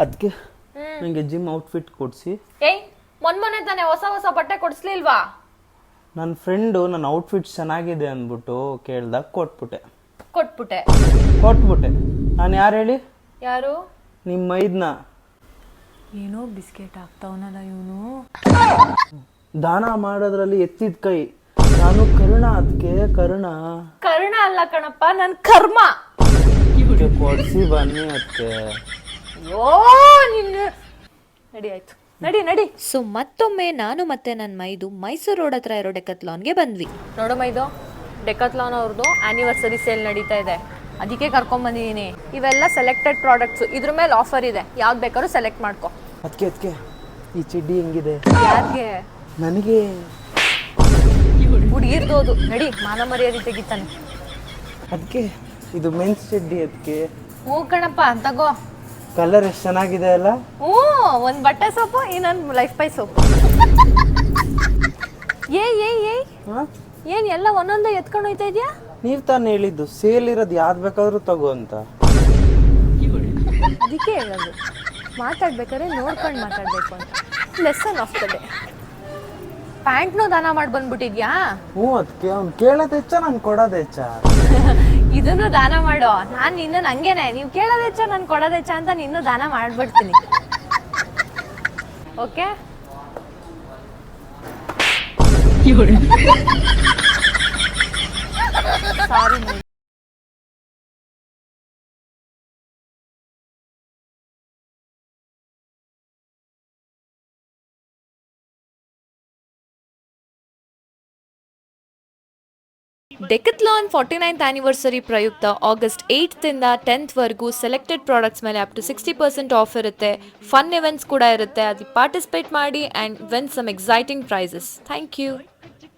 ಅದಕ್ಕೆ ನನಗೆ gym outfit ಕೊಡಿಸಿ. ಏಯ್ ಮೊನ್ನೆ ತಾನೆ ಹೊಸ ಹೊಸ ಬಟ್ಟೆ ಕೊಡಿಸ್ಲಿಲ್ವಾ? ನನ್ನ ಫ್ರೆಂಡು ನನ್ನ ಔಟ್ಫಿಟ್ ಚೆನ್ನಾಗಿದೆ ಅಂದ್ಬಿಟ್ಟು ಕೇಳ್ದಾಗ ಕೊಟ್ಬಿಟ್ಟೆ. ನಾನು ಯಾರು ಹೇಳಿ? ಯಾರು? ನಿಮ್ಮ ಮೈದ್ನ. ಏನೋ ಬಿಸ್ಕೆಟ್ ಆಗ್ತಾವನಲ್ಲ ಇವನು. ದಾನ ಮಾಡೋದ್ರಲ್ಲಿ ಎತ್ತಿದ ಕೈ. ನಾನು ಕರುಣ, ಅದಕ್ಕೆ ಕರುಣ ಅಲ್ಲ ಕಣಪ್ಪ, ನನ್ ಕರ್ಮ. ಕೊಡ್ಸಿ ಬನ್ನಿ ಅದಕ್ಕೆ. ಓ ನಿನ್ನ ನಡಿ, ಆಯ್ತು ನಡಿ. ಸೊ ಮತ್ತೊಮ್ಮೆ ನಾನು ಮತ್ತೆ ನನ್ನ ಮೈದು ಮೈಸೂರು ರೋಡ್ ಹತ್ರ ಇರೋ ಡೆಕತ್ಲಾನ್ಗೆ ಬಂದ್ವಿ. ನೋಡು ಮೈದು, ಡೆಕತ್ಲಾನ್ ಅವ್ರದ್ದು ಆನಿವರ್ಸರಿ ಸೇಲ್ ನಡೀತಾ ಇದೆ, ಅದಕ್ಕೆ ಕರ್ಕೊಂಡ್ ಬಂದಿದ್ದೀನಿ. ಇವೆಲ್ಲ ಸೆಲೆಕ್ಟೆಡ್ ಪ್ರಾಡಕ್ಟ್ಸ್, ಇದ್ರ ಮೇಲೆ ಆಫರ್ ಇದೆ, ಯಾವ್ದು ಬೇಕಾದ್ರೂ ಸೆಲೆಕ್ಟ್ ಮಾಡ್ಕೊ. ಅದಕ್ಕೆ ಈ ಚಡ್ಡಿ ಹೆಂಗಿದೆ? ಯಾರಿಗೆ? ನನಗೆ. ಹುಡುಗಿರ್ದೋದು, ನಡಿ, ಮಾನ ಮರ್ಯಾದೆ ತೆಗಿತಾನೆ. ಅದಕ್ಕೆ ಇದು ಮೆನ್ಸ್ ಚಡ್ಡಿ. ಅದಕ್ಕೆ ಹ್ಞೂ ಕಣಪ್ಪ, ತಗೋ. ಕಲರ್ ಎಷ್ಟು ಚೆನ್ನಾಗಿದೆ ಅಲ್ಲ? ಹ್ಞೂ, ಒಂದು ಬಟ್ಟೆ ಸೋಪು, ಇನ್ನೊಂದು ಲೈಫ್ ಬೈ ಸೋಪು. ಏಯ್ ಏನ್ ಎಲ್ಲ ಒಂದೊಂದೇ ಎತ್ಕೊಂಡು ಹೋಯ್ತಾ ಇದೆಯಾ? ನೀವು ತಾನು ಹೇಳಿದ್ದು ಸೇಲ್ ಇರೋದು ಯಾವ್ದು ಬೇಕಾದ್ರೂ ತಗೋ ಅಂತ. ಅದಕ್ಕೆ ಹೇಳೋದು, ಮಾತಾಡ್ಬೇಕಾದ್ರೆ ನೋಡ್ಕೊಂಡು ಮಾತಾಡ್ಬೇಕು ಅಂತ. Lesson of the day. ಪ್ಯಾಂಟ್ನೂ ದಾನ ಮಾಡಿ ಬಂದ್ಬಿಟ್ಟಿದ್ಯಾ? ಹ್ಞೂ, ಅದಕ್ಕೆ ಅವ್ನು ಕೇಳೋದು ಹೆಚ್ಚ, ನಾನು ಕೊಡೋದು ಹೆಚ್ಚ. ಇದನ್ನು ದಾನ ಮಾಡೋ. ನಾನು ಇನ್ನು ಹಂಗೇನೆ, ನೀವು ಕೇಳೋದು ಹೆಚ್ಚ, ನಾನು ಕೊಡೋದು ಹೆಚ್ಚ ಅಂತ ನಿನ್ನೂ ದಾನ ಮಾಡ್ಬಿಡ್ತೀನಿ. Okay? Sorry. Decathlon 49th anniversary ಪ್ರಯುಕ್ತ ಆಗಸ್ಟ್ 8th ಇಂದ 10th ವರೆಗೂ ಸೆಲೆಕ್ಟೆಡ್ ಪ್ರಾಡಕ್ಟ್ಸ್ ಮೇಲೆ ಅಪ್ ಟು 60% ಆಫ್ ಇರುತ್ತೆ. ಫನ್ ಇವೆಂಟ್ಸ್ ಕೂಡ ಇರುತ್ತೆ, ಅದು ಪಾರ್ಟಿಸಿಪೇಟ್ ಮಾಡಿ and win some exciting prizes. Thank you.